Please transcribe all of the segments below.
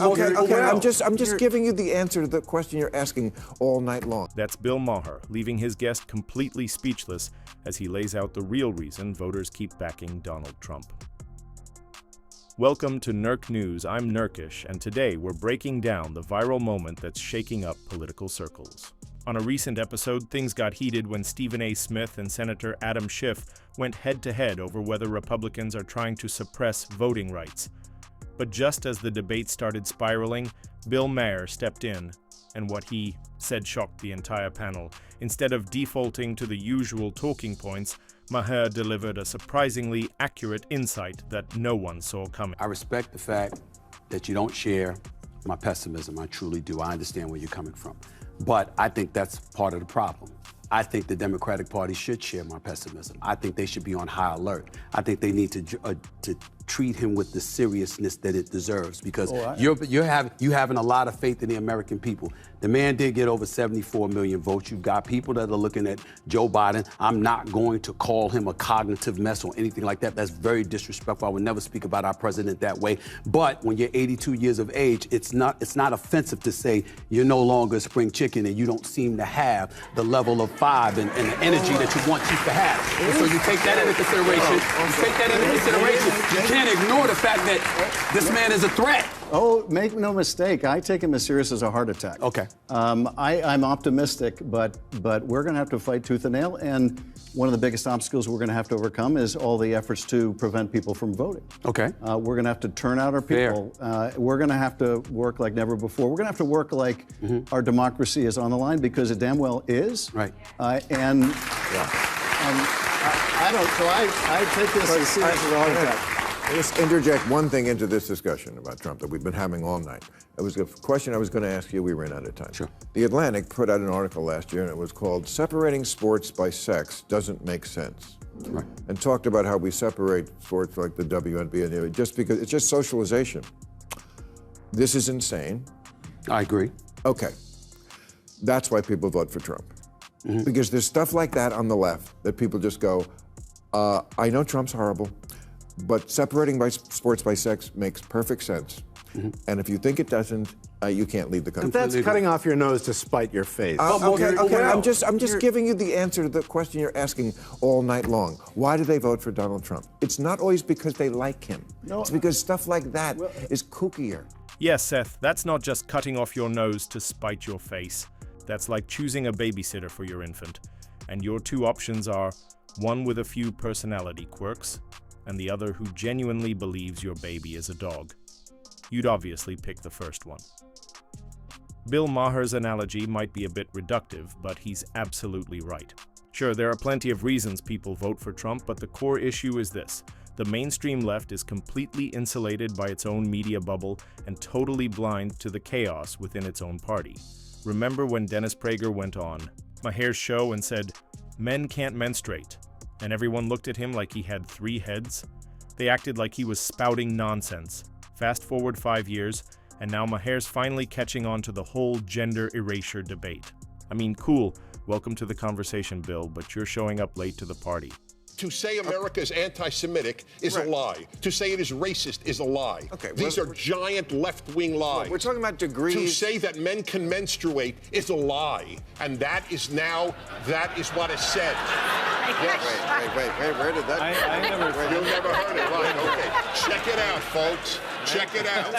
Okay, I'm just giving you the answer to the question you're asking all night long. That's Bill Maher, leaving his guest completely speechless as he lays out the real reason voters keep backing Donald Trump. Welcome to Nurk News. I'm Nurkish, and today we're breaking down the viral moment that's shaking up political circles. On a recent episode, things got heated when Stephen A. Smith and Senator Adam Schiff went head-to-head over whether Republicans are trying to suppress voting rights. But just as the debate started spiraling, Bill Maher stepped in, and what he said shocked the entire panel. Instead of defaulting to the usual talking points, Maher delivered a surprisingly accurate insight that no one saw coming. I respect the fact that you don't share my pessimism. I truly do. I understand where you're coming from. But I think that's part of the problem. I think the Democratic Party should share my pessimism. I think they should be on high alert. I think they need to treat him with the seriousness that it deserves, because you having a lot of faith in the American people. The man did get over 74 million votes. You've got people that are looking at Joe Biden. I'm not going to call him a cognitive mess or anything like that. That's very disrespectful. I would never speak about our president that way. But when you're 82 years of age, it's not offensive to say you're no longer a spring chicken and you don't seem to have the level of five and the energy that you want to have. And so you take that into consideration. You can't ignore the fact that this man is a threat. Oh, make no mistake. I take him as serious as a heart attack. Okay. I'm optimistic, but we're going to have to fight tooth and nail. And one of the biggest obstacles we're going to have to overcome is all the efforts to prevent people from voting. Okay. We're going to have to turn out our people. We're going to have to work like never before. We're going to have to work like our democracy is on the line, because it damn well is. Right. I take this as serious as a heart attack. Let's interject one thing into this discussion about Trump that we've been having all night. It was a question I was going to ask you. We ran out of time. Sure. The Atlantic put out an article last year, and it was called "Separating Sports by Sex Doesn't Make Sense." Right. And talked about how we separate sports like the WNBA just because it's just socialization. This is insane. I agree. Okay. That's why people vote for Trump. Because there's stuff like that on the left that people just go, I know Trump's horrible, but separating by sports by sex makes perfect sense. And if you think it doesn't, you can't leave the country. That's cutting off your nose to spite your face. Okay. I'm just giving you the answer to the question you're asking all night long. Why do they vote for Donald Trump? It's not always because they like him. No, it's because stuff like that is kookier. Yes, Seth, that's not just cutting off your nose to spite your face. That's like choosing a babysitter for your infant. And your two options are one with a few personality quirks, and the other who genuinely believes your baby is a dog. You'd obviously pick the first one. Bill Maher's analogy might be a bit reductive, but he's absolutely right. Sure, there are plenty of reasons people vote for Trump, but the core issue is this. The mainstream left is completely insulated by its own media bubble and totally blind to the chaos within its own party. Remember when Dennis Prager went on Maher's show and said, "Men can't menstruate," and everyone looked at him like he had 3 heads? They acted like he was spouting nonsense. Fast forward 5 years, and now Maher's finally catching on to the whole gender erasure debate. I mean, cool, welcome to the conversation, Bill, but you're showing up late to the party. To say America is anti-Semitic is a lie. To say it is racist is a lie. Okay, these are giant left-wing lies. We're talking about degrees. To say that men can menstruate is a lie. And that is what is said. Yes. Wait, where did that You never heard it, right? Okay, check it out, folks. Check it out.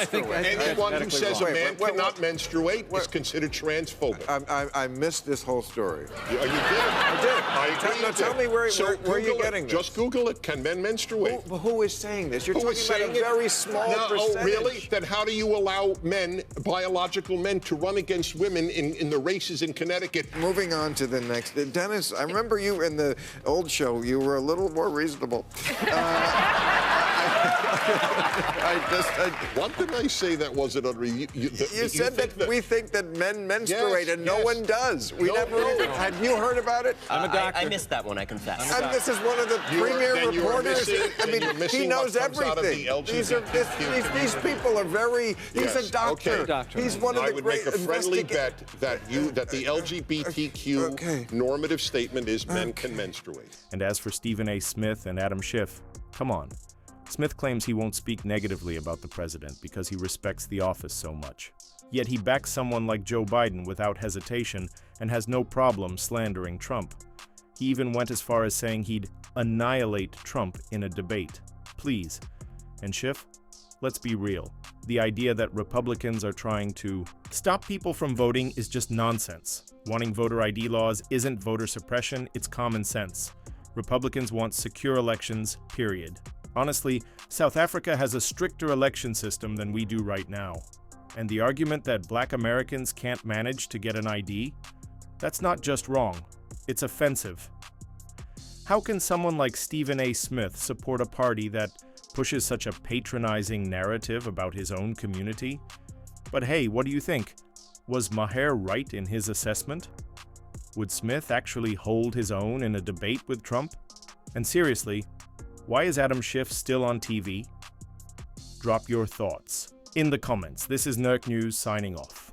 Anyone who says a man cannot menstruate is considered transphobic. I missed this whole story. You did? I did. I agree. Tell me where you're getting this. Just Google it. Can men menstruate? Who is saying this? You're talking about a very small percentage. Oh, really? Then how do you allow men, biological men, to run against women in the races in Connecticut? Moving on to the next. Dennis, I remember you in the old show. You were a little more reasonable. What did I say that wasn't unreasonable? You said that we think that men menstruate and no one does. Have you heard about it? I'm a doctor. I missed that one, I confess. And this is one of the premier reporters. He knows everything. These people are very. He's a doctor. Okay. He's one of the great. I would make a friendly bet that the LGBTQ normative statement is men can menstruate. And as for Stephen A. Smith and Adam Schiff, come on. Smith claims he won't speak negatively about the president because he respects the office so much. Yet he backs someone like Joe Biden without hesitation and has no problem slandering Trump. He even went as far as saying he'd annihilate Trump in a debate. Please. And Schiff, let's be real. The idea that Republicans are trying to stop people from voting is just nonsense. Wanting voter ID laws isn't voter suppression, it's common sense. Republicans want secure elections, period. Honestly, South Africa has a stricter election system than we do right now. And the argument that Black Americans can't manage to get an ID? That's not just wrong, it's offensive. How can someone like Stephen A. Smith support a party that pushes such a patronizing narrative about his own community? But hey, what do you think? Was Maher right in his assessment? Would Smith actually hold his own in a debate with Trump? And seriously, why is Adam Schiff still on TV? Drop your thoughts in the comments. This is Nerk News signing off.